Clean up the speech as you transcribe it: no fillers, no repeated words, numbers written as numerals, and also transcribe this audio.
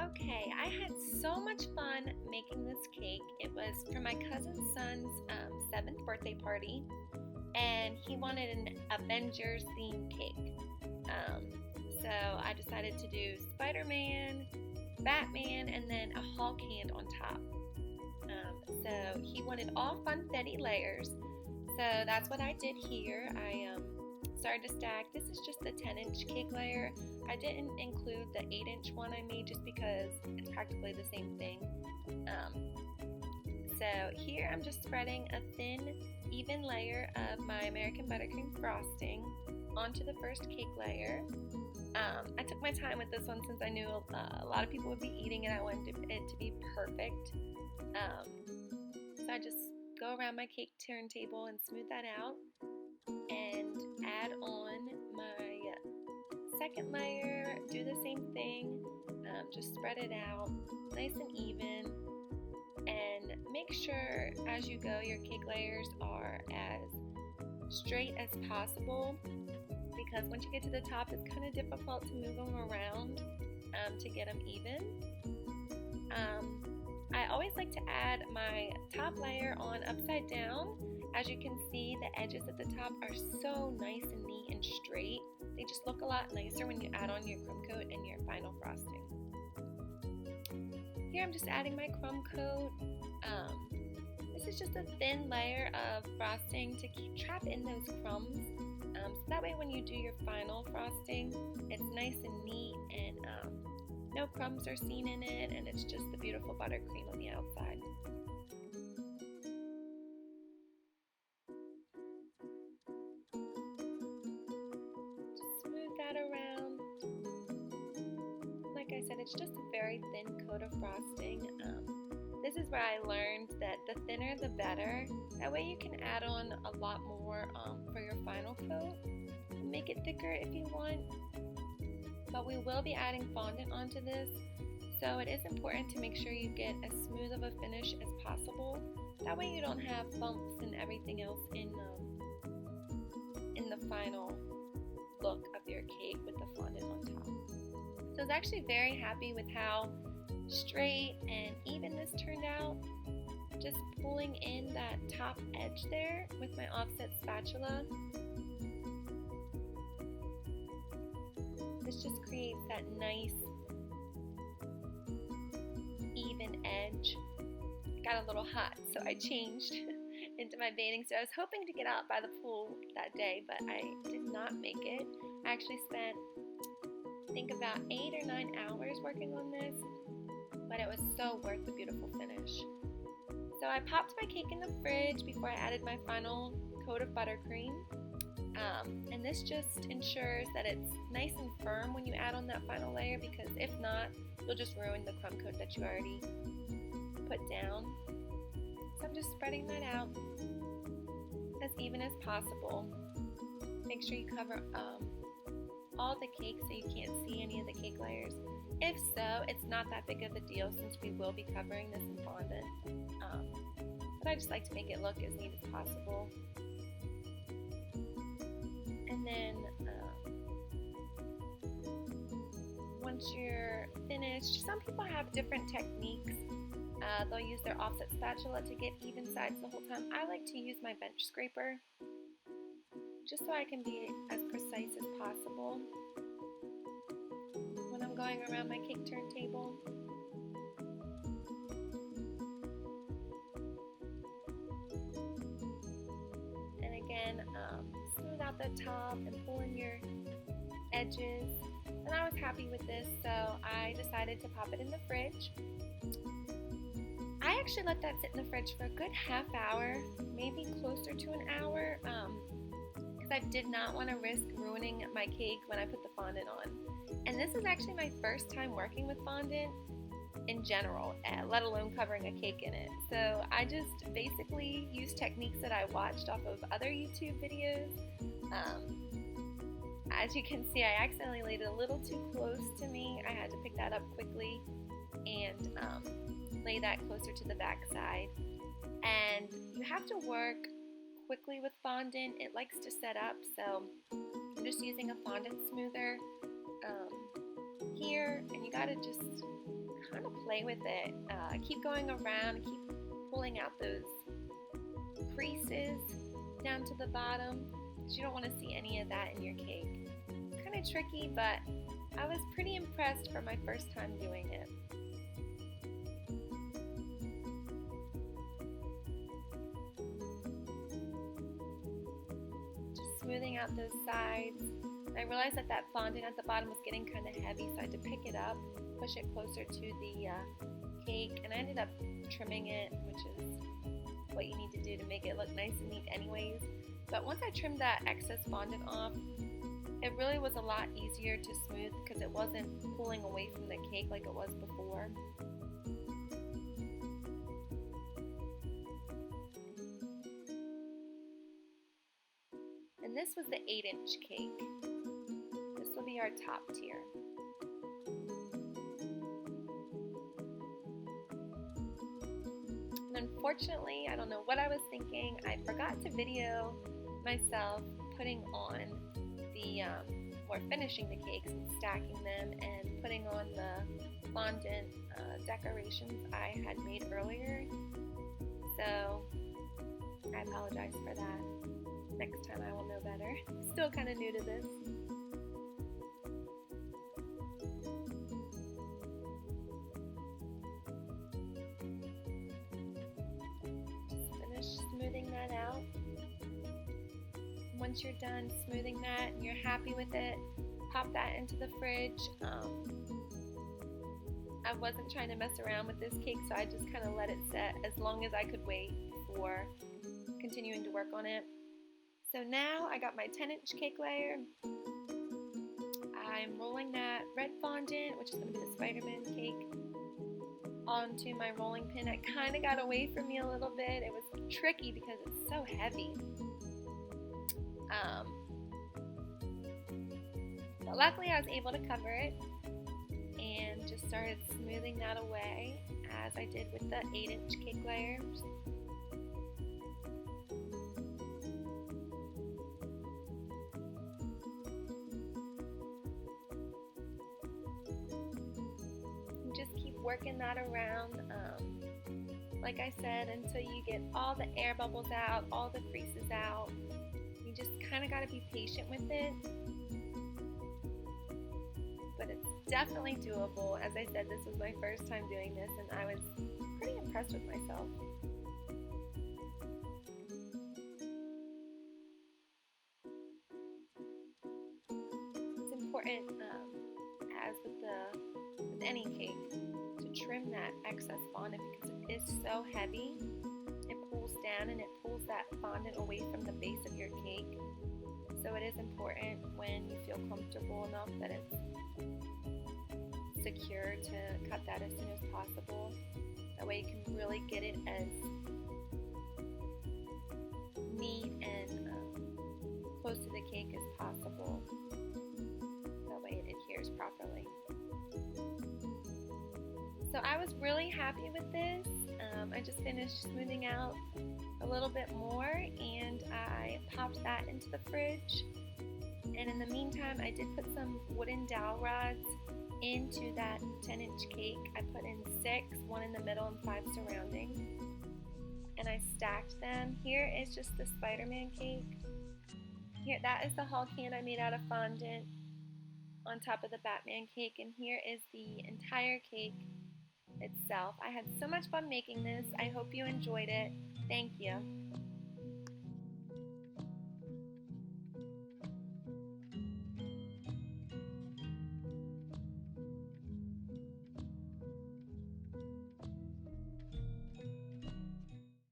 Okay, I had so much fun making this cake. It was for my cousin's son's 7th birthday party, and he wanted an Avengers themed cake. Um, so I decided to do Spider-Man, Batman, and then a Hulk hand on top. So he wanted all funfetti layers. So that's what I did here. I started to stack. This is just the 10-inch cake layer. I didn't include the 8-inch one I made just because it's practically the same thing. So here I'm just spreading a thin, even layer of my American buttercream frosting onto the first cake layer. I took my time with this one since I knew a lot of people would be eating it. I wanted it to be perfect. So I just go around my cake turntable and smooth that out and add on my second layer. Do the same thing, just spread it out nice and even, and make sure as you go your cake layers are as straight as possible, because once you get to the top it's kind of difficult to move them around to get them even. I always like to add my top layer on upside down. As you can see, the edges at the top are so nice and neat and straight. They just look a lot nicer when you add on your crumb coat and your final frosting. Here I'm just adding my crumb coat. This is just a thin layer of frosting to trap in those crumbs. So that way when you do your final frosting, it's nice and neat and no crumbs are seen in it, and it's just the beautiful buttercream on the outside. Just smooth that around. Like I said, it's just a very thin coat of frosting. This is where I learned that the thinner the better. That way you can add on a lot more for your final coat. Make it thicker if you want. But we will be adding fondant onto this, so it is important to make sure you get as smooth of a finish as possible. That way you don't have bumps and everything else in the final look of your cake with the fondant on top. So I was actually very happy with how straight and even this turned out. Just pulling in that top edge there with my offset spatula. This just creates that nice even edge. Got a little hot, so I changed into my bathing suit. I was hoping to get out by the pool that day, but I did not make it. I actually spent, I think, about 8 or 9 hours working on this, but it was so worth the beautiful finish. So I popped my cake in the fridge before I added my final coat of buttercream. And this just ensures that it's nice and firm when you add on that final layer, because if not, you'll just ruin the crumb coat that you already put down. So I'm just spreading that out as even as possible. Make sure you cover all the cake so you can't see any of the cake layers. If so, it's not that big of a deal since we will be covering this in fondant. But I just like to make it look as neat as possible. And then once you're finished, some people have different techniques. They'll use their offset spatula to get even sides the whole time. I like to use my bench scraper just so I can be as precise as possible when I'm going around my cake turntable. And again, smooth out the top and pull in your edges. And I was happy with this, so I decided to pop it in the fridge. I actually let that sit in the fridge for a good half hour, maybe closer to an hour, because I did not want to risk ruining my cake when I put the fondant on. And this is actually my first time working with fondant in general, let alone covering a cake in it. So I just basically used techniques that I watched off of other YouTube videos. As you can see, I accidentally laid it a little too close to me. I had to pick that up quickly and lay that closer to the back side. And you have to work quickly with fondant. It likes to set up, so I'm just using a fondant smoother here, and you gotta just play with it. Keep going around, keep pulling out those creases down to the bottom, because you don't want to see any of that in your cake. It's kind of tricky, but I was pretty impressed for my first time doing it. Just smoothing out those sides. I realized that fondant at the bottom was getting kind of heavy, so I had to pick it up, push it closer to the cake, and I ended up trimming it, which is what you need to do to make it look nice and neat anyways. But once I trimmed that excess fondant off, it really was a lot easier to smooth because it wasn't pulling away from the cake like it was before. And this was the 8-inch cake. This will be our top tier. And unfortunately, I don't know what I was thinking, I forgot to video myself putting on the, or finishing the cakes and stacking them and putting on the fondant decorations I had made earlier. So I apologize for that. Next time I will know better. Still kind of new to this. Just finish smoothing that out. Once you're done smoothing that and you're happy with it, pop that into the fridge. I wasn't trying to mess around with this cake, so I just kind of let it set as long as I could wait before continuing to work on it. So now I got my 10-inch cake layer. I'm rolling that red fondant, which is going to be the Spider-Man cake, onto my rolling pin. It kind of got away from me a little bit. It was tricky because it's so heavy. But luckily I was able to cover it and just started smoothing that away as I did with the 8-inch cake layer. Just keep working that around, like I said, until you get all the air bubbles out, all the creases out. You just kind of got to be patient with it, but it's definitely doable. As I said, this was my first time doing this, and I was pretty impressed with myself. It's important, as with any cake, to trim that excess fondant because it is so heavy. It pulls down and it pulls that fondant away from the base of your cake. So it is important when you feel comfortable enough that it's secure to cut that as soon as possible. That way you can really get it as neat and close to the cake as possible. That way it adheres properly. So I was really happy with this. I just finished smoothing out a little bit more and I popped that into the fridge. And in the meantime, I did put some wooden dowel rods into that 10-inch cake. I put in 6, 1 in the middle and 5 surrounding. And I stacked them. Here is just the Spider-Man cake. Here, that is the whole can I made out of fondant on top of the Batman cake. And here is the entire cake itself. I had so much fun making this. I hope you enjoyed it. Thank you.